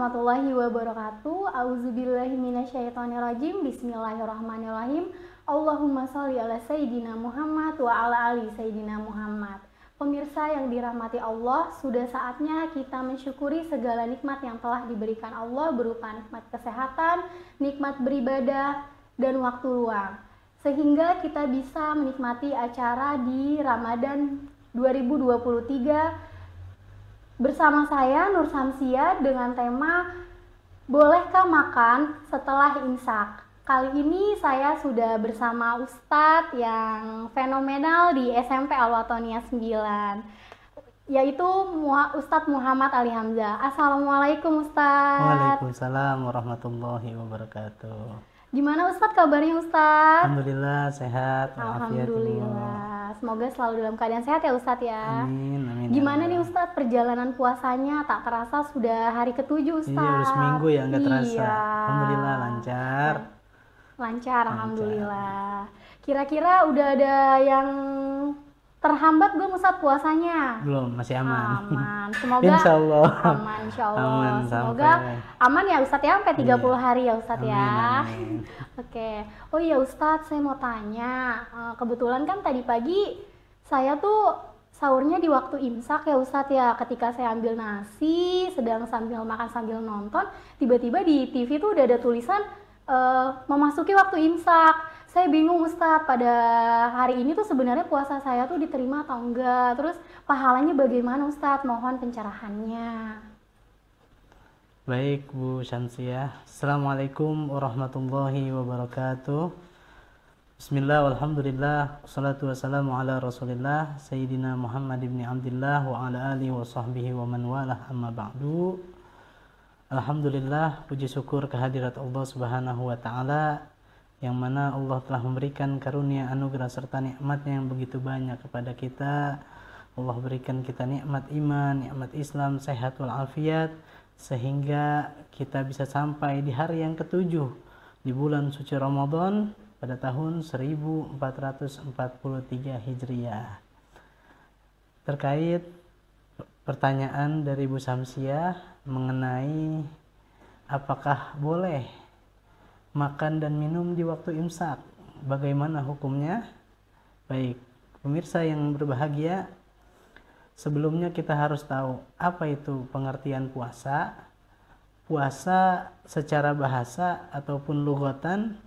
warahmatullahi wabarakatuh. Auzubillahi minasyaitonirrajim. Bismillahirrahmanirrahim. Allahumma sholli ala Sayyidina Muhammad wa ala ali Sayyidina Muhammad. Pemirsa yang dirahmati Allah, sudah saatnya kita mensyukuri segala nikmat yang telah diberikan Allah berupa nikmat kesehatan, nikmat beribadah, dan waktu luang. Sehingga kita bisa menikmati acara di Ramadan 2023 bersama saya Nur Samsia dengan tema Bolehkah Makan Setelah Imsak? Kali ini saya sudah bersama Ustadz yang fenomenal di SMP Al-Watonia 9, yaitu Ustadz Muhammad Ali Hamzah. Assalamualaikum Ustadz. Waalaikumsalam warahmatullahi wabarakatuh. Gimana Ustadz kabarnya Ustadz? Alhamdulillah sehat. Alhamdulillah. Semoga selalu dalam keadaan sehat ya Ustadz ya. Amin, amin. Gimana nih Ustadz perjalanan puasanya? Tak terasa sudah hari ke-7 Ustadz. Iya, udah seminggu ya nggak terasa. Iya. Alhamdulillah lancar. Lancar, alhamdulillah. Kira-kira udah ada yang terhambat belum Ustadz puasanya? Belum, masih aman. Aman. Semoga Insya Allah. aman, insya Allah. Aman, Semoga aman ya Ustadz ya sampai 30 hari ya Ustadz Amin, ya. amin. Oke. Oh iya Ustadz, saya mau tanya. Kebetulan kan tadi pagi saya tuh sahurnya di waktu imsak ya Ustadz ya. Ketika saya ambil nasi, sedang sambil makan sambil nonton, tiba-tiba di TV tuh udah ada tulisan memasuki waktu imsak. Saya bingung Ustadz, pada hari ini tuh sebenarnya puasa saya tuh diterima atau enggak, terus pahalanya bagaimana Ustadz, mohon pencerahannya. Baik Bu Syamsiah. Assalamualaikum warahmatullahi wabarakatuh. Bismillah, walhamdulillah, wassalatu wassalamu ala rasulillah Sayyidina Muhammad ibn Abdillah wa ala alihi wa sahbihi wa man walah, amma ba'du. Alhamdulillah, puji syukur kehadirat Allah subhanahu wa ta'ala, yang mana Allah telah memberikan karunia, anugerah serta nikmatnya yang begitu banyak kepada kita. Allah berikan kita nikmat iman, nikmat Islam, sehat walafiat, sehingga kita bisa sampai di hari yang ke-7 di bulan suci Ramadan pada tahun 1443 Hijriah. Terkait pertanyaan dari Bu Samsiah mengenai apakah boleh makan dan minum di waktu imsak, bagaimana hukumnya? Baik, pemirsa yang berbahagia, sebelumnya kita harus tahu apa itu pengertian puasa. Puasa secara bahasa ataupun lughatan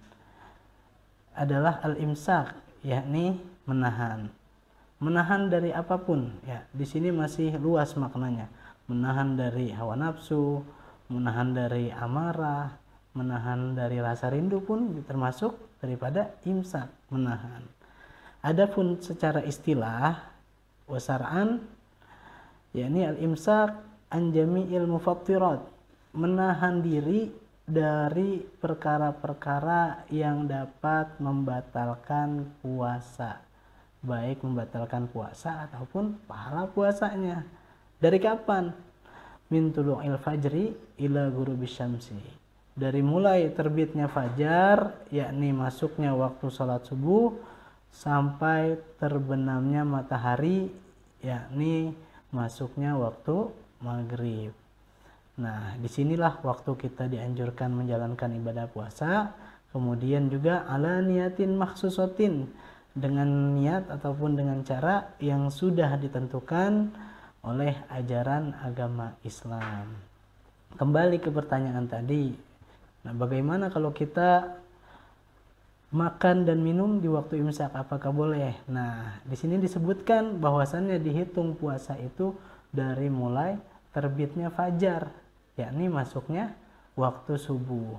adalah al-imsak, yakni menahan. Menahan dari apapun, ya. Di sini masih luas maknanya. Menahan dari hawa nafsu, menahan dari amarah, menahan dari rasa rindu pun termasuk daripada imsak, menahan. Adapun secara istilah wasar'an, yakni al-imsak an jami'il mufattirat, menahan diri dari perkara-perkara yang dapat membatalkan puasa, baik membatalkan puasa ataupun pahala puasanya. Dari kapan? Min tulu'il fajri ila ghurubis syamsi, dari mulai terbitnya fajar, yakni masuknya waktu sholat subuh, sampai terbenamnya matahari, yakni masuknya waktu maghrib. Nah, disinilah waktu kita dianjurkan menjalankan ibadah puasa. Kemudian juga ala niyatin makhsusatin, dengan niat ataupun dengan cara yang sudah ditentukan oleh ajaran agama Islam. Kembali ke pertanyaan tadi. Nah, bagaimana kalau kita makan dan minum di waktu imsak, apakah boleh? Nah, di sini disebutkan bahwasannya dihitung puasa itu dari mulai terbitnya fajar, yakni masuknya waktu subuh.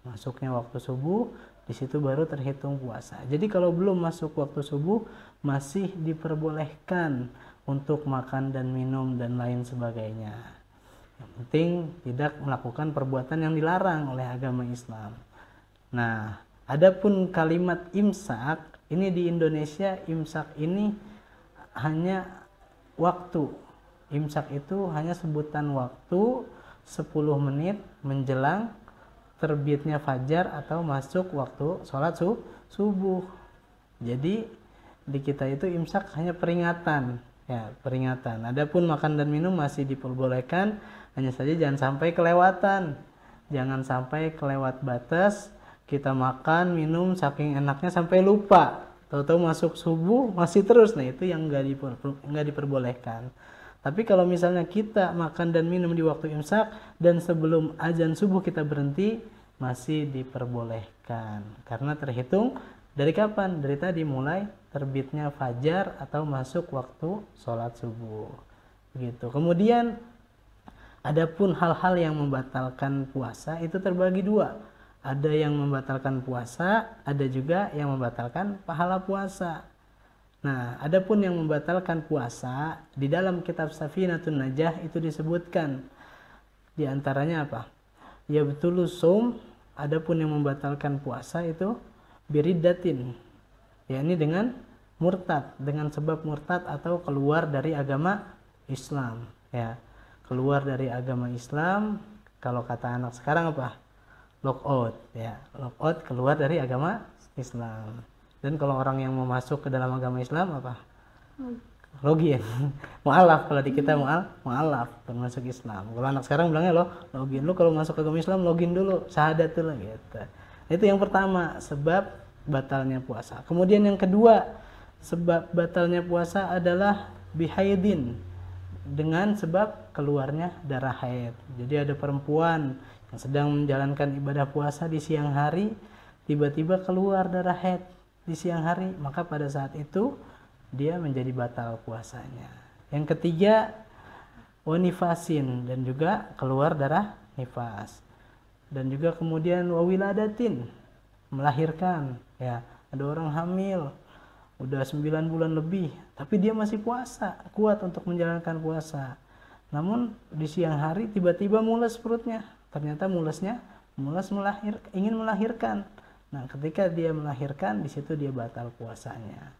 Masuknya waktu subuh, di situ baru terhitung puasa. Jadi kalau belum masuk waktu subuh, masih diperbolehkan untuk makan dan minum dan lain sebagainya. Yang penting tidak melakukan perbuatan yang dilarang oleh agama Islam. Nah, adapun kalimat imsak, ini di Indonesia imsak ini hanya waktu. Imsak itu hanya sebutan waktu 10 menit menjelang terbitnya fajar atau masuk waktu sholat subuh. Jadi di kita itu imsak hanya peringatan, ya, peringatan. Adapun makan dan minum masih diperbolehkan, hanya saja jangan sampai kelewatan. Jangan sampai kelewat batas, kita makan, minum saking enaknya sampai lupa. Tahu-tahu masuk subuh masih terus. Nah, itu yang nggak diperbolehkan. Tapi kalau misalnya kita makan dan minum di waktu imsak dan sebelum azan subuh kita berhenti, masih diperbolehkan. Karena terhitung dari kapan? Dari tadi mulai terbitnya fajar atau masuk waktu sholat subuh. Begitu. Kemudian adapun hal-hal yang membatalkan puasa itu terbagi dua. Ada yang membatalkan puasa, ada juga yang membatalkan pahala puasa. Nah, adapun yang membatalkan puasa di dalam kitab Safinatun Najah itu disebutkan di antaranya apa? Ya betulus saum. Adapun yang membatalkan puasa itu biriddatin, yakni dengan murtad, dengan sebab murtad atau keluar dari agama Islam, ya. Keluar dari agama Islam, kalau kata anak sekarang apa? Lockout, ya. Lockout, keluar dari agama Islam. Dan kalau orang yang mau masuk ke dalam agama Islam apa? Login. Mu'alaf, kalau di kita mu'alaf, termasuk Islam. Kalau anak sekarang bilangnya login. Lu kalau masuk ke agama Islam login dulu, syahadat dulu gitu. Itu yang pertama, sebab batalnya puasa. Kemudian yang kedua, sebab batalnya puasa adalah bihaidin, dengan sebab keluarnya darah haid. Jadi ada perempuan yang sedang menjalankan ibadah puasa di siang hari, tiba-tiba keluar darah haid di siang hari, maka pada saat itu dia menjadi batal puasanya. Yang ketiga, wanifasin, dan juga keluar darah nifas. Dan juga kemudian wawiladatin, melahirkan, ya. Ada orang hamil udah 9 bulan lebih, tapi dia masih puasa, kuat untuk menjalankan puasa. Namun di siang hari tiba-tiba mules perutnya. Ternyata mulesnya ingin melahirkan. Nah, ketika dia melahirkan, di situ dia batal puasanya.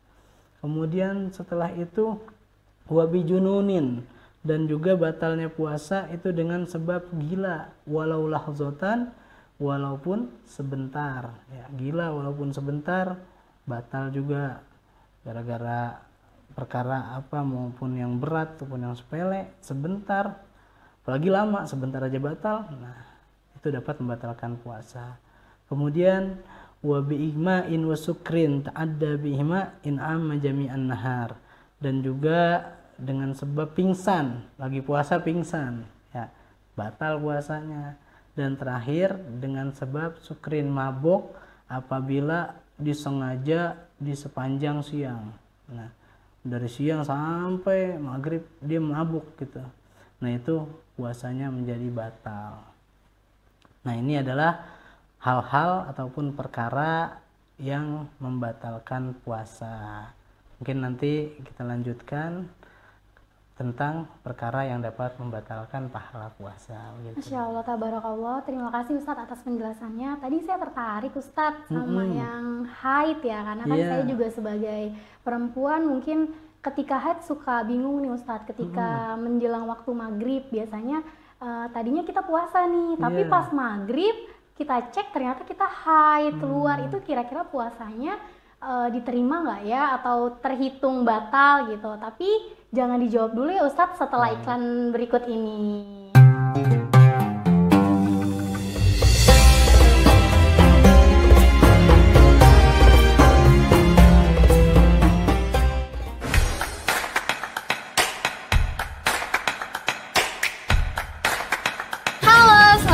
Kemudian setelah itu wabi jununin, dan juga batalnya puasa itu dengan sebab gila, walau lahzotan, walaupun sebentar, ya. Gila walaupun sebentar batal juga, gara-gara perkara apa, maupun yang berat maupun yang sepele, sebentar, apalagi lama, sebentar aja batal. Nah, itu dapat membatalkan puasa. Kemudian wa bi igma'in wa sukrin ta'adda bihima in amma jami'an nahar, dan juga dengan sebab pingsan, lagi puasa pingsan, ya, batal puasanya. Dan terakhir dengan sebab sukrin, mabuk apabila disengaja di sepanjang siang. Nah, dari siang sampai maghrib dia mabuk gitu. Nah, itu puasanya menjadi batal. Nah, ini adalah hal-hal ataupun perkara yang membatalkan puasa. Mungkin nanti kita lanjutkan tentang perkara yang dapat membatalkan pahala puasa. Gitu. Masya Allah, tabarakallah. Terima kasih Ustadz atas penjelasannya. Tadi saya tertarik Ustadz sama yang haid, ya, karena kan saya juga sebagai perempuan mungkin ketika haid suka bingung nih Ustadz. Ketika menjelang waktu maghrib biasanya tadinya kita puasa nih, tapi pas maghrib kita cek ternyata kita haid keluar. Itu kira-kira puasanya diterima nggak ya, atau terhitung batal gitu? Tapi jangan dijawab dulu ya Ustadz, setelah iklan berikut ini.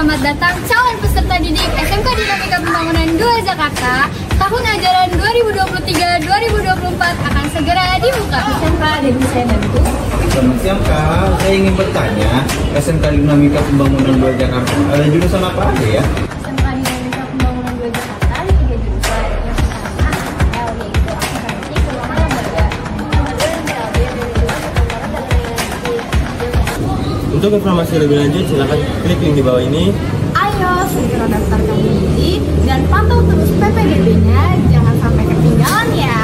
Selamat datang calon peserta didik SMK Dinamika Pembangunan 2 Jakarta. Tahun ajaran 2023-2024 akan segera dibuka. SMK dan saya bantu. Selamat siang Kak, saya ingin bertanya, SMK Dinamika Pembangunan 2 Jakarta ada jurusan apa aja ya? SMK Dinamika Pembangunan 2 Jakarta ada 3 jurusan. Yang pertama L, yaitu akuntansi, keuangan lembaga. Yang kedua MPLB, dan kedua ketentuan dan lain-lain. Untuk informasi lebih lanjut, silakan klik link di bawah ini. Ayo segera daftarkan diri dan pantau terus PPDB-nya, jangan sampai ketinggalan ya.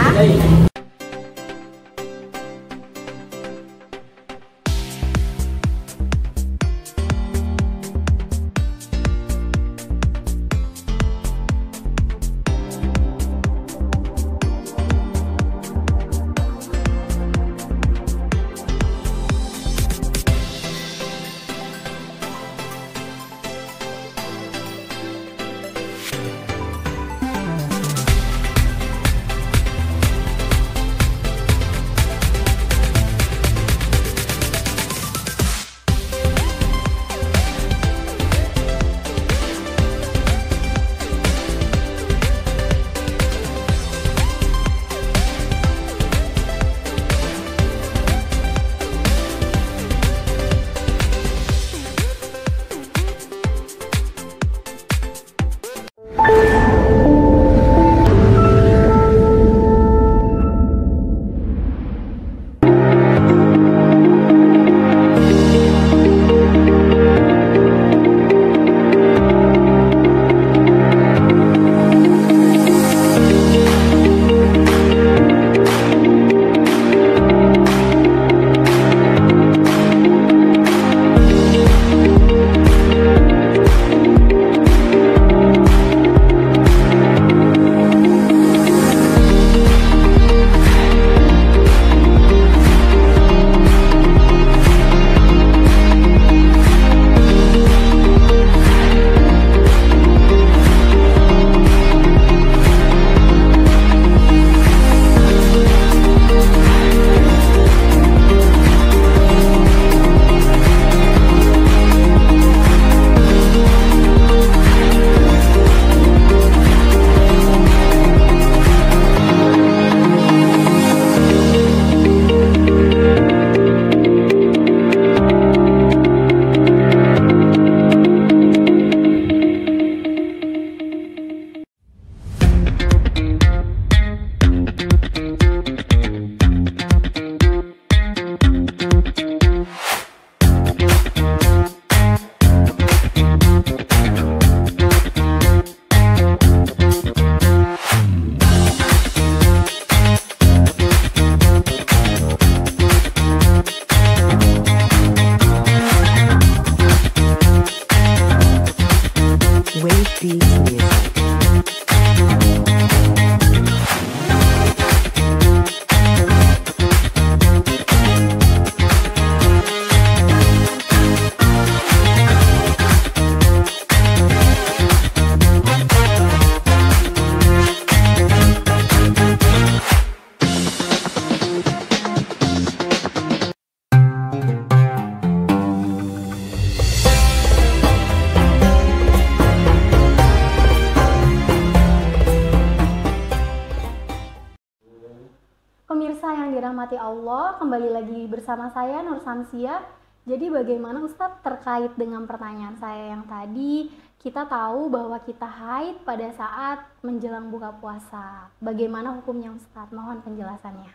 Pemirsa yang dirahmati Allah, kembali lagi bersama saya Nur Samsia. Jadi bagaimana Ustadz terkait dengan pertanyaan saya yang tadi, kita tahu bahwa kita haid pada saat menjelang buka puasa. Bagaimana hukumnya Ustadz? Mohon penjelasannya.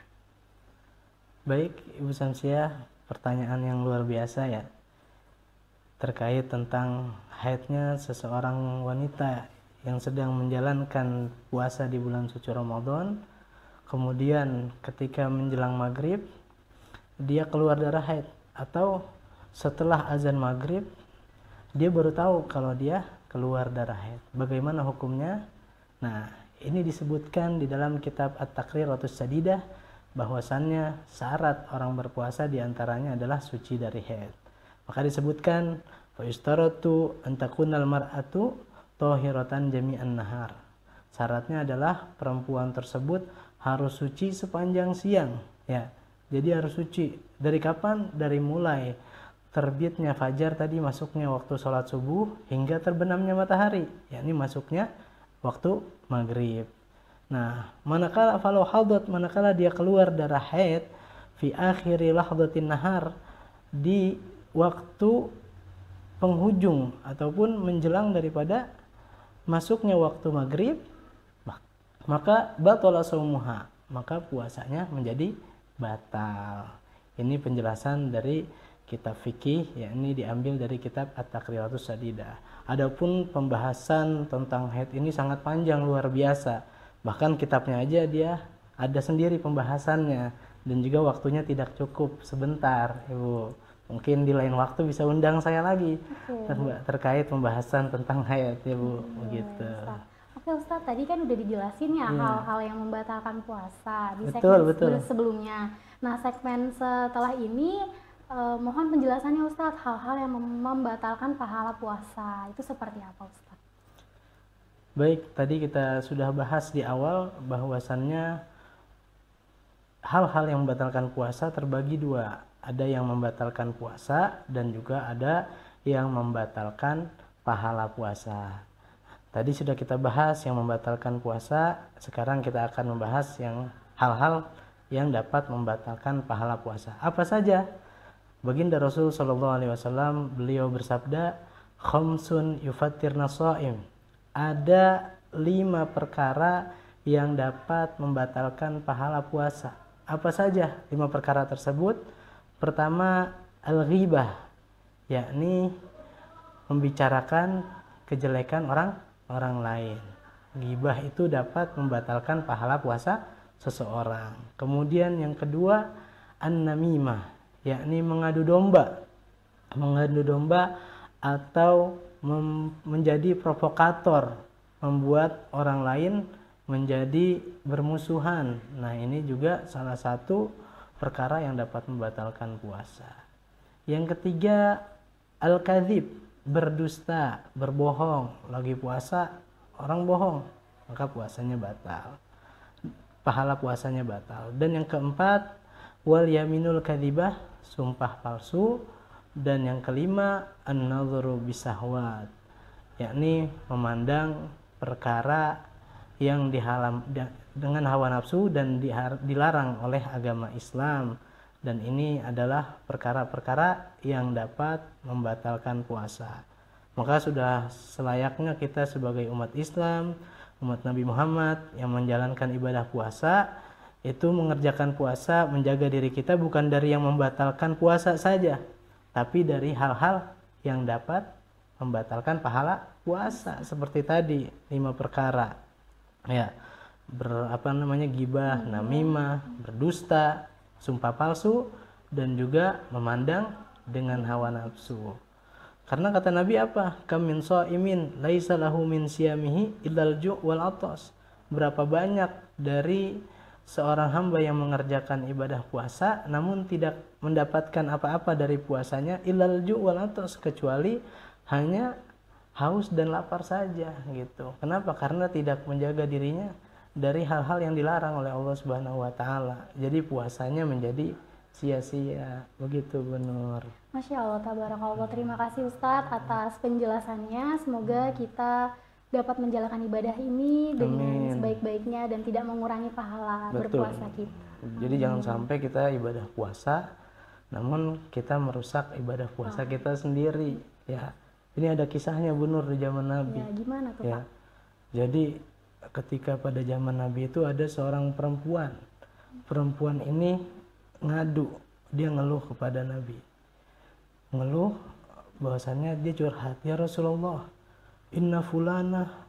Baik, Ibu Samsia, pertanyaan yang luar biasa ya. Terkait tentang haidnya seseorang wanita yang sedang menjalankan puasa di bulan suci Ramadan. Kemudian ketika menjelang maghrib dia keluar darah haid, atau setelah azan maghrib dia baru tahu kalau dia keluar darah haid. Bagaimana hukumnya? Nah, ini disebutkan di dalam kitab At-Taqriratus Sadidah bahwasannya syarat orang berpuasa diantaranya adalah suci dari haid. Maka disebutkan fa yustaratu an takunal mar'atu thahiratan jami'an nahar. Syaratnya adalah perempuan tersebut harus suci sepanjang siang, ya. Jadi harus suci. Dari kapan? Dari mulai terbitnya fajar tadi, masuknya waktu sholat subuh, hingga terbenamnya matahari, yakni masuknya waktu maghrib. Nah, manakala falau hadat, manakala dia keluar darah haid fi akhiri lahdatin nahar, di waktu penghujung ataupun menjelang daripada masuknya waktu maghrib, maka batala shaumuha, maka puasanya menjadi batal. Ini penjelasan dari kitab fikih, yakni diambil dari kitab At-Taqriratus Sadidah. Adapun pembahasan tentang haid ini sangat panjang, luar biasa. Bahkan kitabnya aja dia ada sendiri pembahasannya, dan juga waktunya tidak cukup, sebentar, Ibu. Mungkin di lain waktu bisa undang saya lagi terkait pembahasan tentang haid, ya Bu, begitu. Oke Ustadz, tadi kan udah dijelasin ya hal-hal yang membatalkan puasa di Betul. segmen sebelumnya. Nah, segmen setelah ini mohon penjelasannya Ustadz, hal-hal yang membatalkan pahala puasa itu seperti apa Ustadz? Baik, tadi kita sudah bahas di awal bahwasannya hal-hal yang membatalkan puasa terbagi dua. Ada yang membatalkan puasa dan juga ada yang membatalkan pahala puasa. Tadi sudah kita bahas yang membatalkan puasa, sekarang kita akan membahas yang hal-hal yang dapat membatalkan pahala puasa. Apa saja? Baginda Rasul Shallallahu Alaihi Wasallam, beliau bersabda, khamsun yufattirna shaim. Ada 5 perkara yang dapat membatalkan pahala puasa. Apa saja 5 perkara tersebut? Pertama, al-ghibah, yakni membicarakan kejelekan orang lain. Ghibah itu dapat membatalkan pahala puasa seseorang. Kemudian yang kedua, an-namimah, yakni mengadu domba. Mengadu domba atau menjadi provokator, membuat orang lain menjadi bermusuhan. Nah, ini juga salah satu perkara yang dapat membatalkan puasa. Yang ketiga, al-kadzib, berdusta, berbohong. Lagi puasa orang bohong, maka puasanya batal, pahala puasanya batal. Dan yang keempat, wal yaminul kadzibah, sumpah palsu. Dan yang kelima, an-nadhru bisahwat, yakni memandang perkara yang dengan hawa nafsu dan dilarang oleh agama Islam. Dan ini adalah perkara-perkara yang dapat membatalkan puasa. Maka sudah selayaknya kita sebagai umat Islam, umat Nabi Muhammad yang menjalankan ibadah puasa, itu mengerjakan puasa, menjaga diri kita bukan dari yang membatalkan puasa saja, tapi dari hal-hal yang dapat membatalkan pahala puasa. Seperti tadi 5 perkara. Ya, ghibah, namimah, berdusta, sumpah palsu, dan juga memandang dengan hawa nafsu. Karena kata Nabi apa? Kam min shaimin laisa lahu min siyamihi illal ju' wal atas. Berapa banyak dari seorang hamba yang mengerjakan ibadah puasa namun tidak mendapatkan apa-apa dari puasanya illal ju' wal atas, kecuali hanya haus dan lapar saja gitu. Kenapa? Karena tidak menjaga dirinya dari hal-hal yang dilarang oleh Allah Subhanahu wa taala. Jadi puasanya menjadi sia-sia. Begitu Bu Nur. Masya Allah, tabarakallah. Terima kasih Ustadz atas penjelasannya. Semoga kita dapat menjalankan ibadah ini dengan Amin. sebaik-baiknya dan tidak mengurangi pahala Betul. berpuasa kita. Jadi jangan sampai kita ibadah puasa namun kita merusak ibadah puasa kita sendiri ya. Ini ada kisahnya Bu Nur di zaman Nabi. Ya, gimana tuh Ya. Pak? Jadi ketika pada zaman Nabi itu ada seorang perempuan. Perempuan ini ngadu, dia ngeluh kepada Nabi. Ngeluh bahwasannya dia curhat, "Ya Rasulullah, inna fulana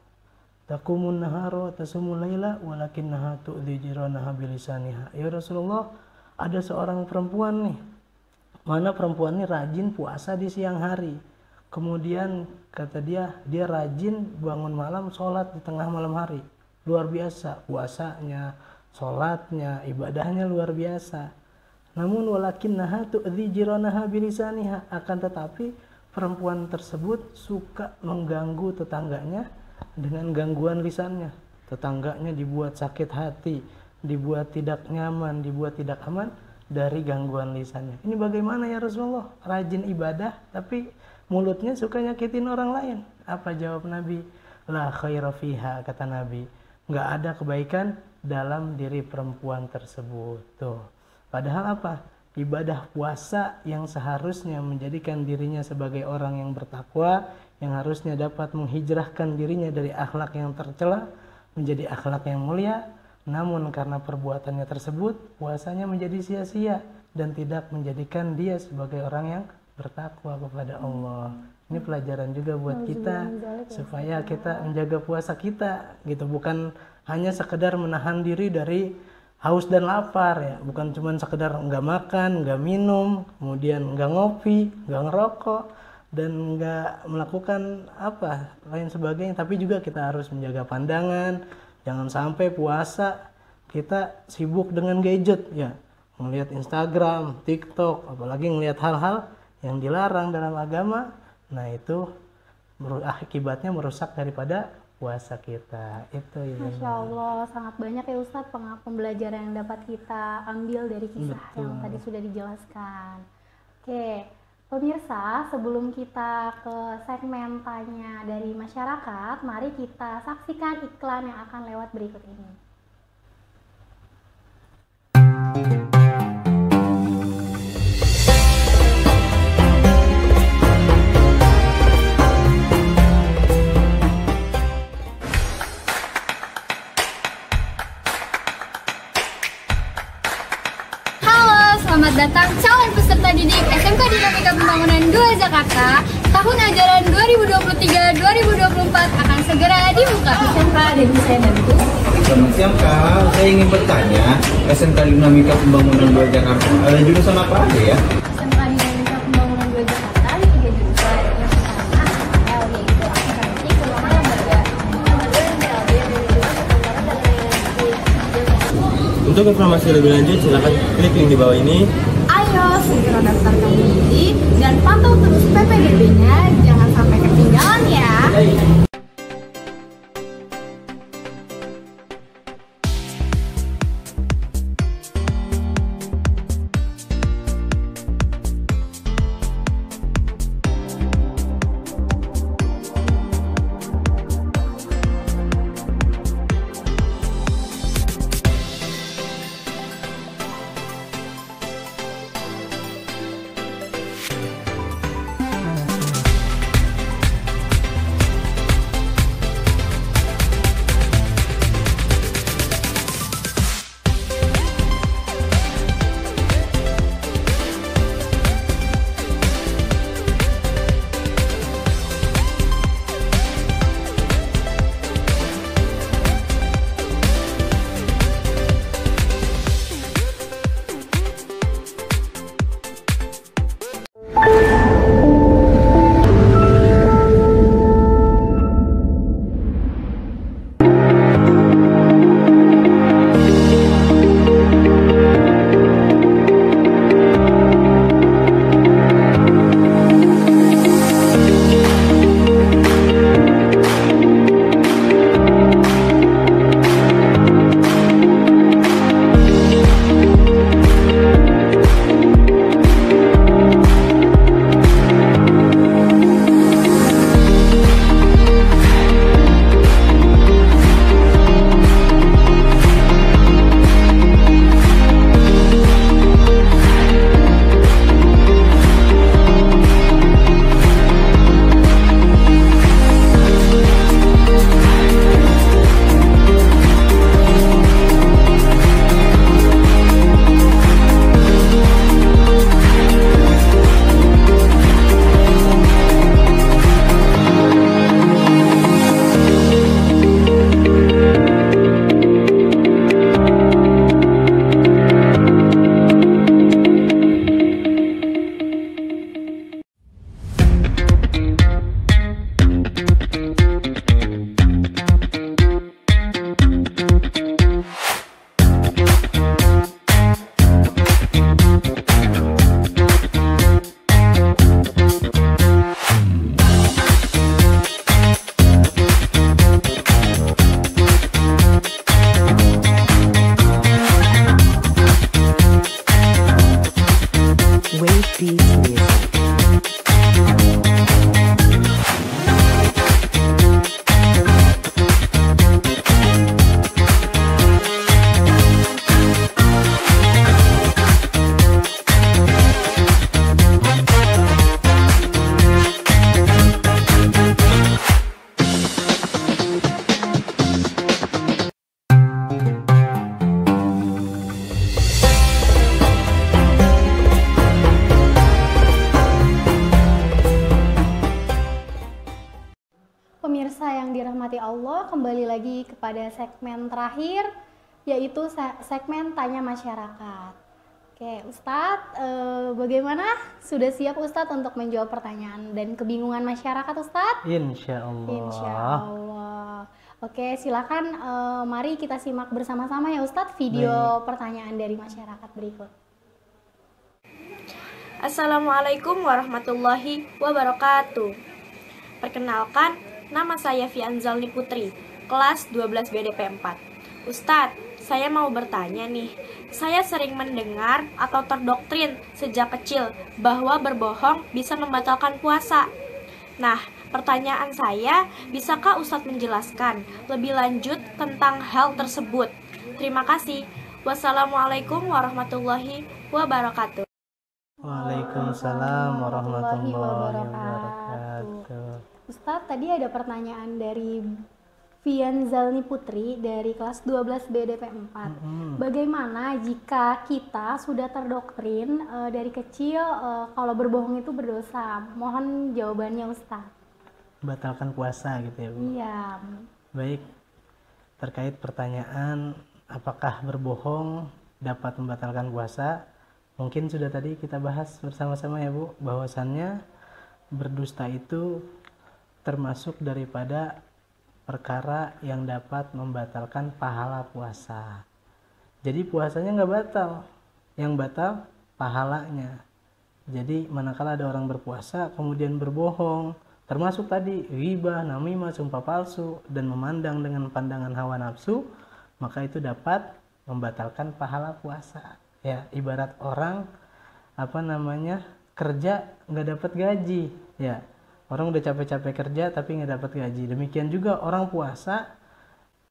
taqumun nahara tasumul laila walakinnaha tu'dhi jiranaha bilisaniha." Ya Rasulullah, ada seorang perempuan nih. Mana perempuan ini rajin puasa di siang hari. Kemudian kata dia rajin bangun malam sholat di tengah malam hari. Luar biasa puasanya, sholatnya, ibadahnya luar biasa. Namun walakinnaha tu'dhi jiranaha bilisaniha, akan tetapi perempuan tersebut suka mengganggu tetangganya dengan gangguan lisannya. Tetangganya dibuat sakit hati, dibuat tidak nyaman, dibuat tidak aman dari gangguan lisannya. Ini bagaimana ya Rasulullah? Rajin ibadah tapi mulutnya suka nyakitin orang lain. Apa jawab Nabi? La khaira fiha, kata Nabi. Nggak ada kebaikan dalam diri perempuan tersebut. Tuh. Padahal apa? Ibadah puasa yang seharusnya menjadikan dirinya sebagai orang yang bertakwa, yang harusnya dapat menghijrahkan dirinya dari akhlak yang tercela menjadi akhlak yang mulia, namun karena perbuatannya tersebut puasanya menjadi sia-sia dan tidak menjadikan dia sebagai orang yang bertakwa kepada Allah. Ini pelajaran juga buat kita supaya kita menjaga puasa kita gitu, bukan hanya sekedar menahan diri dari haus dan lapar ya, bukan cuma sekedar nggak makan, nggak minum, kemudian nggak ngopi, nggak ngerokok dan nggak melakukan apa lain sebagainya, tapi juga kita harus menjaga pandangan. Jangan sampai puasa kita sibuk dengan gadget ya, melihat Instagram, TikTok, apalagi melihat hal-hal yang dilarang dalam agama. Nah itu akibatnya merusak daripada puasa kita. Itu ya. Masya Allah, sangat banyak ya Ustadz pembelajaran yang dapat kita ambil dari kisah Betul. yang tadi sudah dijelaskan. Oke, pemirsa, sebelum kita ke segmen tanya dari masyarakat, mari kita saksikan iklan yang akan lewat berikut ini. Selamat datang calon peserta didik SMK Dinamika Pembangunan 2 Jakarta. Tahun ajaran 2023-2024 akan segera dibuka. SMK dan saya bantu. Selamat siang Kak, saya ingin bertanya, SMK Dinamika Pembangunan 2 Jakarta ada jurusan apa aja ya? SMK Dinamika Pembangunan 2 Jakarta ada 3 jurusan. Yang pertama L, yaitu akuntansi keuangan lembaga. Yang kedua MPLB, dan yang kedua ketentuan dan layanan bisnis. Untuk informasi lebih lanjut silakan klik link di bawah ini. Ayo segera daftarkan diri dan pantau terus PPDB-nya, jangan sampai ketinggalan ya. kembali lagi kepada segmen terakhir, yaitu segmen Tanya Masyarakat. Oke, Ustadz, bagaimana? Sudah siap Ustadz untuk menjawab pertanyaan dan kebingungan masyarakat, Ustadz? Insya Allah. Insya Allah. Oke, silakan mari kita simak bersama-sama ya Ustadz video pertanyaan dari masyarakat berikut. Assalamualaikum warahmatullahi wabarakatuh. Perkenalkan, nama saya Fian Zalni Putri, kelas 12 BDP 4. Ustadz, saya mau bertanya nih. Saya sering mendengar atau terdoktrin sejak kecil bahwa berbohong bisa membatalkan puasa. Nah, pertanyaan saya, bisakah Ustadz menjelaskan lebih lanjut tentang hal tersebut? Terima kasih. Wassalamualaikum warahmatullahi wabarakatuh. Waalaikumsalam warahmatullahi wabarakatuh. Ustadz, tadi ada pertanyaan dari Fian Zalni Putri dari kelas 12 BDP 4. Bagaimana jika kita sudah terdoktrin dari kecil kalau berbohong itu berdosa? Mohon jawabannya Ustadz. Batalkan puasa gitu ya Bu? Iya. Baik, terkait pertanyaan apakah berbohong dapat membatalkan puasa, mungkin sudah tadi kita bahas bersama-sama ya Bu, bahwasannya berdusta itu termasuk daripada perkara yang dapat membatalkan pahala puasa. Jadi puasanya nggak batal, yang batal pahalanya. Jadi manakala ada orang berpuasa kemudian berbohong, termasuk tadi ghibah, namimah, sumpah palsu, dan memandang dengan pandangan hawa nafsu, maka itu dapat membatalkan pahala puasa. Ya, ibarat orang kerja nggak dapat gaji, ya. Orang udah capek-capek kerja tapi nggak dapat gaji. Demikian juga orang puasa,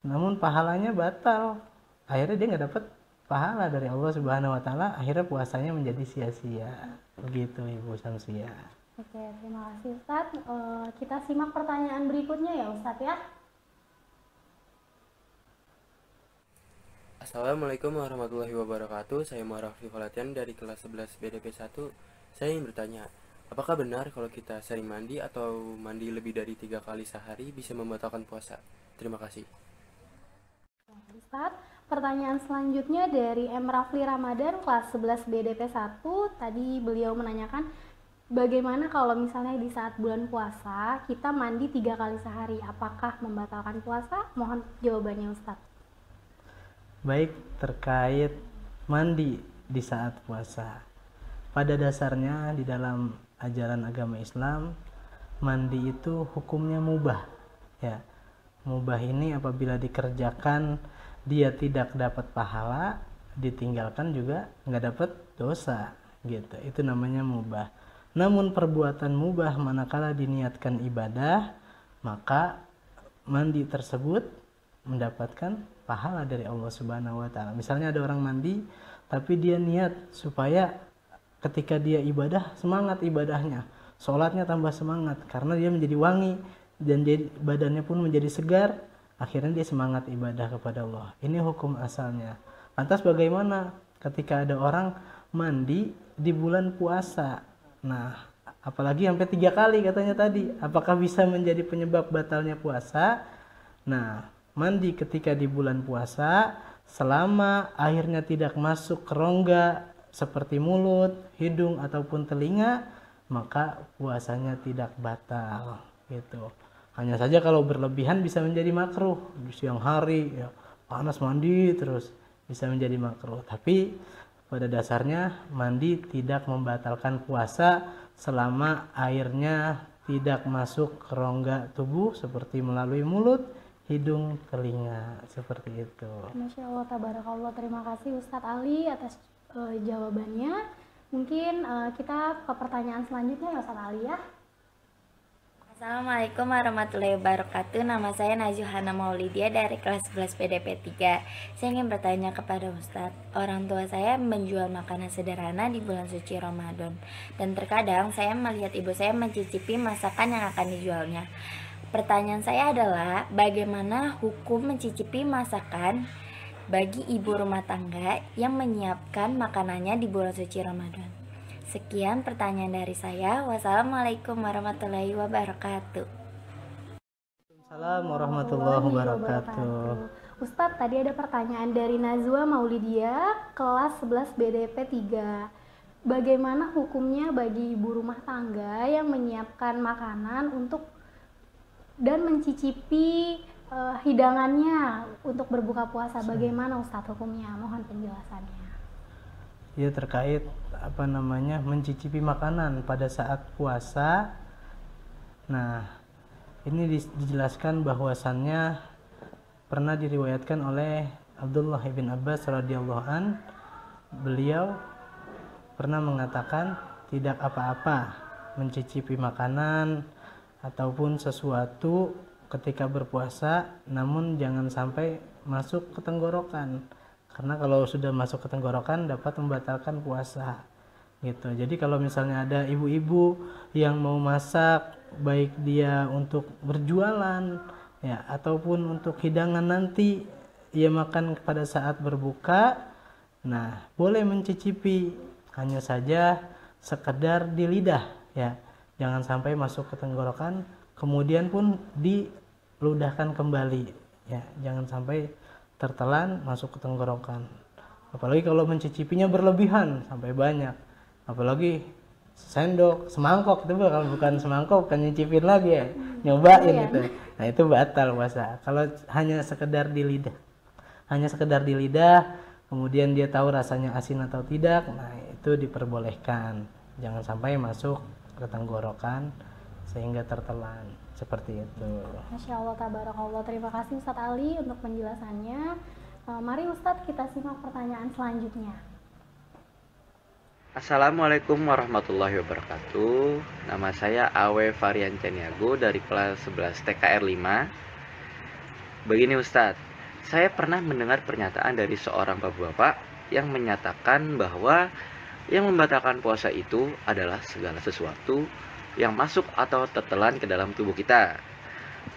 namun pahalanya batal. Akhirnya dia nggak dapat pahala dari Allah Subhanahu Wa Taala. Akhirnya puasanya menjadi sia-sia. Begitu Ibu Samsia. Oke, terima kasih Ustadz. Kita simak pertanyaan berikutnya ya Ustadz ya. Assalamualaikum warahmatullahi wabarakatuh. Saya Muharraf Falatian dari kelas 11 BDP 1. Saya ingin bertanya, apakah benar kalau kita sering mandi atau mandi lebih dari 3 kali sehari bisa membatalkan puasa? Terima kasih. Ustadz, pertanyaan selanjutnya dari M. Rafli Ramadan kelas 11 BDP 1. Tadi beliau menanyakan bagaimana kalau misalnya di saat bulan puasa kita mandi 3 kali sehari, apakah membatalkan puasa? Mohon jawabannya Ustadz. Baik, terkait mandi di saat puasa. Pada dasarnya di dalam ajaran agama Islam, mandi itu hukumnya mubah. Ya, mubah ini apabila dikerjakan dia tidak dapat pahala, ditinggalkan juga nggak dapat dosa, gitu. Itu namanya mubah. Namun perbuatan mubah manakala diniatkan ibadah, maka mandi tersebut mendapatkan pahala dari Allah Subhanahu Wa Taala. Misalnya ada orang mandi, tapi dia niat supaya ketika dia ibadah semangat ibadahnya, sholatnya tambah semangat karena dia menjadi wangi dan badannya pun menjadi segar, akhirnya dia semangat ibadah kepada Allah. Ini hukum asalnya. Lantas bagaimana ketika ada orang mandi di bulan puasa? Nah, apalagi sampai 3 kali katanya tadi, apakah bisa menjadi penyebab batalnya puasa? Nah, mandi ketika di bulan puasa selama airnya tidak masuk ke rongga seperti mulut, hidung ataupun telinga, maka puasanya tidak batal, gitu. Hanya saja kalau berlebihan bisa menjadi makruh. Di siang hari ya panas mandi terus bisa menjadi makruh. Tapi pada dasarnya mandi tidak membatalkan puasa selama airnya tidak masuk ke rongga tubuh seperti melalui mulut, hidung, telinga, seperti itu. Masya Allah, tabarakallah. Terima kasih Ustadz Ali atas jawabannya. Mungkin kita ke pertanyaan selanjutnya ya Ustadz Ali ya. Assalamualaikum warahmatullahi wabarakatuh. Nama saya Najuhana Maulidia dari kelas 11 BDP 3. Saya ingin bertanya kepada Ustadz. Orang tua saya menjual makanan sederhana di bulan suci Ramadan, dan terkadang saya melihat ibu saya mencicipi masakan yang akan dijualnya. Pertanyaan saya adalah, bagaimana hukum mencicipi masakan bagi ibu rumah tangga yang menyiapkan makanannya di bulan suci Ramadan? Sekian pertanyaan dari saya. Wassalamualaikum warahmatullahi wabarakatuh. Assalamualaikum warahmatullahi wabarakatuh. Ustadz, tadi ada pertanyaan dari Nazwa Maulidia, kelas 11 BDP 3. Bagaimana hukumnya bagi ibu rumah tangga yang menyiapkan makanan untuk dan mencicipi hidangannya untuk berbuka puasa? Bagaimana Ustadz hukumnya? Mohon penjelasannya. Ya, terkait mencicipi makanan pada saat puasa. Nah, ini dijelaskan bahwasannya pernah diriwayatkan oleh Abdullah bin Abbas radhiyallahu an, beliau pernah mengatakan tidak apa-apa mencicipi makanan ataupun sesuatu ketika berpuasa, namun jangan sampai masuk ke tenggorokan, karena kalau sudah masuk ke tenggorokan dapat membatalkan puasa gitu. Jadi kalau misalnya ada ibu-ibu yang mau masak, baik dia untuk berjualan ya ataupun untuk hidangan nanti ia makan pada saat berbuka, nah boleh mencicipi, hanya saja sekedar di lidah ya, jangan sampai masuk ke tenggorokan kemudian pun diludahkan kembali ya, jangan sampai tertelan masuk ke tenggorokan. Apalagi kalau mencicipinya berlebihan sampai banyak, apalagi sendok, semangkok, itu kalau bukan semangkok bukan nyicipin lagi ya, nyobain itu. Nah, itu batal puasa. Kalau hanya sekedar di lidah, kemudian dia tahu rasanya asin atau tidak, nah itu diperbolehkan. Jangan sampai masuk ke tenggorokan sehingga tertelan, seperti itu. Masya Allah, tabarakallah. Terima kasih Ustadz Ali untuk penjelasannya. Mari Ustadz kita simak pertanyaan selanjutnya. Assalamualaikum warahmatullahi wabarakatuh. Nama saya Awe Varian Caniago dari kelas 11 TKR 5. Begini Ustadz, saya pernah mendengar pernyataan dari seorang bapak-bapak yang menyatakan bahwa yang membatalkan puasa itu adalah segala sesuatu yang masuk atau tertelan ke dalam tubuh kita.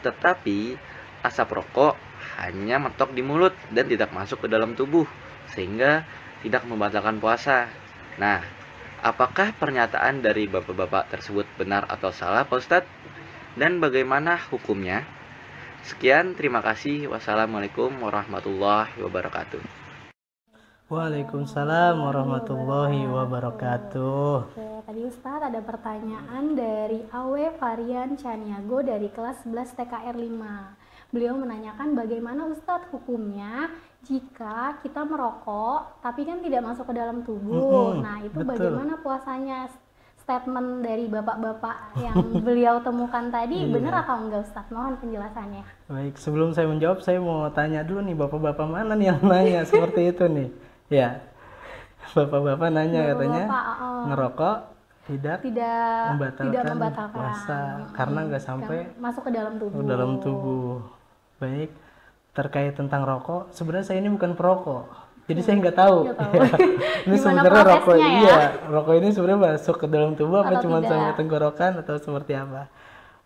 Tetapi asap rokok hanya mentok di mulut dan tidak masuk ke dalam tubuh, sehingga tidak membatalkan puasa. Nah, apakah pernyataan dari bapak-bapak tersebut benar atau salah Pak Ustadz? Dan bagaimana hukumnya? Sekian, terima kasih. Wassalamualaikum warahmatullahi wabarakatuh. Waalaikumsalam warahmatullahi wabarakatuh. Oke, tadi Ustadz ada pertanyaan dari Awe Varian Caniago dari kelas 11 TKR 5. Beliau menanyakan bagaimana Ustadz hukumnya jika kita merokok tapi kan tidak masuk ke dalam tubuh. Nah, itu betul. Bagaimana puasanya? Statement dari bapak-bapak yang beliau temukan tadi benar atau enggak Ustadz? Mohon penjelasannya. Baik, sebelum saya menjawab, saya mau tanya dulu nih, bapak-bapak mana nih yang nanya seperti itu nih? Ya, bapak-bapak nanya katanya ngerokok tidak membatalkan puasa karena nggak sampai masuk ke dalam tubuh. Baik, terkait tentang rokok, sebenarnya saya ini bukan perokok, jadi saya nggak tahu. Ini sebenarnya rokok, rokok ini sebenarnya masuk ke dalam tubuh apa cuma sampai tenggorokan atau seperti apa?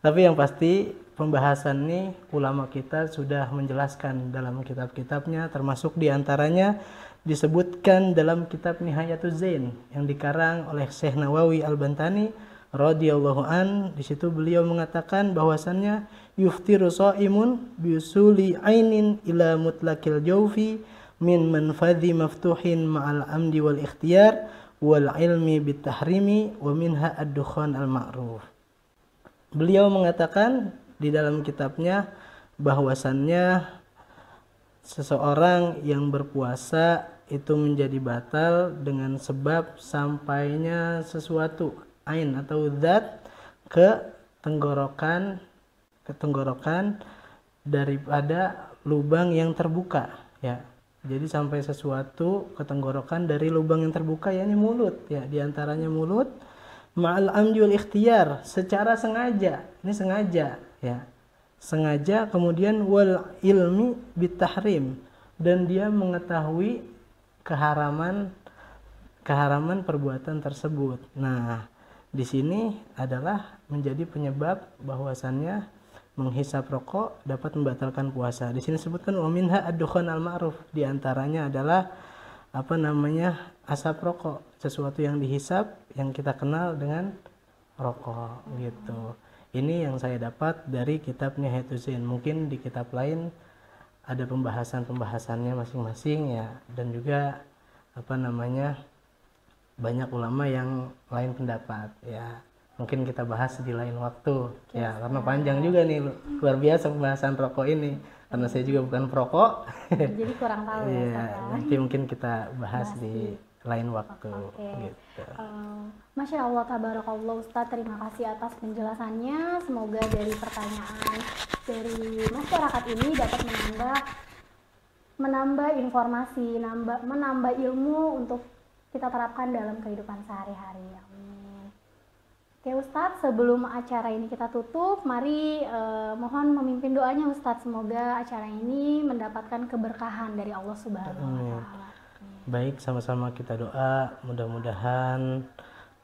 Tapi yang pasti pembahasan ini ulama kita sudah menjelaskan dalam kitab-kitabnya, termasuk diantaranya disebutkan dalam kitab Nihayatuz Zain yang dikarang oleh Syekh Nawawi Al-Bantani radhiyallahu an. Di situ beliau mengatakan bahwasannya yuftiru shaimun biusuli ainin ila mutlaqil jawfi min manfadhi maftuhin ma'al amdi wal ikhtiyar wal ilmi bitahrimi wa minha ad-dukhan al-ma'ruf. Beliau mengatakan di dalam kitabnya bahwasannya seseorang yang berpuasa itu menjadi batal dengan sebab sampainya sesuatu ain atau zat ke tenggorokan daripada lubang yang terbuka ya. Jadi sampai sesuatu ke tenggorokan dari lubang yang terbuka, yakni mulut ya, diantaranya mulut, ma'al amdi wal ikhtiyar, secara sengaja. Ini sengaja ya. Sengaja, kemudian wal ilmi bitahrim, dan dia mengetahui keharaman perbuatan tersebut. Nah, di sini adalah menjadi penyebab bahwasannya menghisap rokok dapat membatalkan puasa. Di sini disebutkan wa minha ad-dukhan al-ma'ruf, di antaranya adalah asap rokok, sesuatu yang dihisap yang kita kenal dengan rokok gitu. Ini yang saya dapat dari kitab Nihayatus Zain. Mungkin di kitab lain ada pembahasannya masing-masing ya, dan juga banyak ulama yang lain pendapat ya. Mungkin kita bahas di lain waktu ya, karena panjang juga nih, luar biasa pembahasan rokok ini, karena saya juga bukan perokok. Jadi kurang tahu ya. Iya, nanti mungkin kita bahas di lain waktu. Oke. Gitu. Masya Allah, tabarakallah Ustadz, terima kasih atas penjelasannya. Semoga dari pertanyaan dari masyarakat ini dapat menambah informasi, menambah ilmu untuk kita terapkan dalam kehidupan sehari-hari. Amin. Oke Ustadz, sebelum acara ini kita tutup, mari mohon memimpin doanya Ustadz. Semoga acara ini mendapatkan keberkahan dari Allah Subhanahu wa Ta'ala. Baik, sama-sama kita doa, mudah-mudahan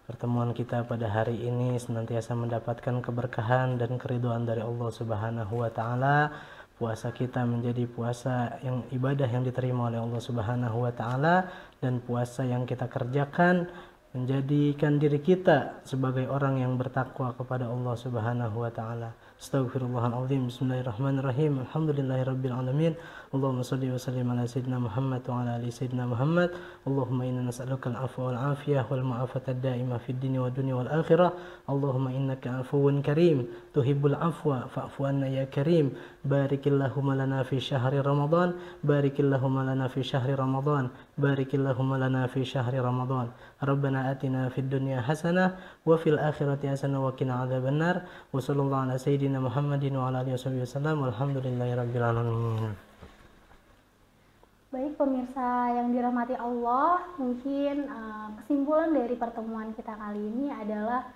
pertemuan kita pada hari ini senantiasa mendapatkan keberkahan dan keridhaan dari Allah Subhanahu wa Ta'ala. Puasa kita menjadi puasa yang ibadah yang diterima oleh Allah Subhanahu wa Ta'ala, dan puasa yang kita kerjakan menjadikan diri kita sebagai orang yang bertakwa kepada Allah Subhanahu wa Ta'ala. Astaghfirullahaladzim. Bismillahirrahmanirrahim. Alhamdulillahirabbil alamin. Allahumma shalli wa sallim ala sayyidina Muhammad wa ala ali sayyidina Muhammad. Allahumma inna nas'aluka al-'afwa wal 'afiyah wal ma'afata ad-da'imah fid dini wad dunya wal akhirah. Allahumma innaka 'afuwun karim tuhibbul 'afwa fa'fu 'anna ya karim. Barikillahumma lana fi syahri Ramadan. Barikillahumma lana fi syahri Ramadan. Barikillahumma lana fi syahri Ramadan. Rabbana atina fid dunya hasanah wa fil akhirati hasanah wa qina adzabannar. Wa sallallahu ala sayyidina Muhammadin wa ala alihi wasallam. Walhamdulillahirabbil alamin. Baik pemirsa yang dirahmati Allah, mungkin kesimpulan dari pertemuan kita kali ini adalah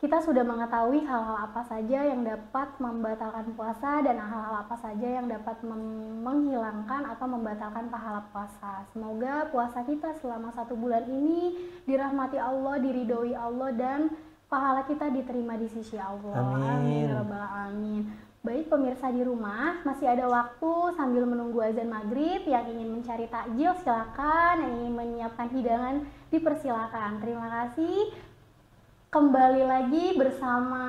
kita sudah mengetahui hal-hal apa saja yang dapat membatalkan puasa dan hal-hal apa saja yang dapat menghilangkan atau membatalkan pahala puasa. Semoga puasa kita selama 1 bulan ini dirahmati Allah, diridhoi Allah, dan pahala kita diterima di sisi Allah. Amin ya rabbal alamin. Baik pemirsa di rumah, masih ada waktu sambil menunggu azan maghrib. Yang ingin mencari takjil silakan, yang ingin menyiapkan hidangan dipersilakan. Terima kasih. Kembali lagi bersama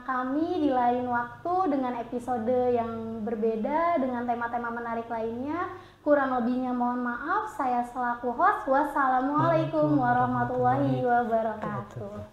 kami di lain waktu dengan episode yang berbeda dengan tema-tema menarik lainnya. Kurang lebihnya mohon maaf, saya selaku host. Wassalamualaikum warahmatullahi wabarakatuh.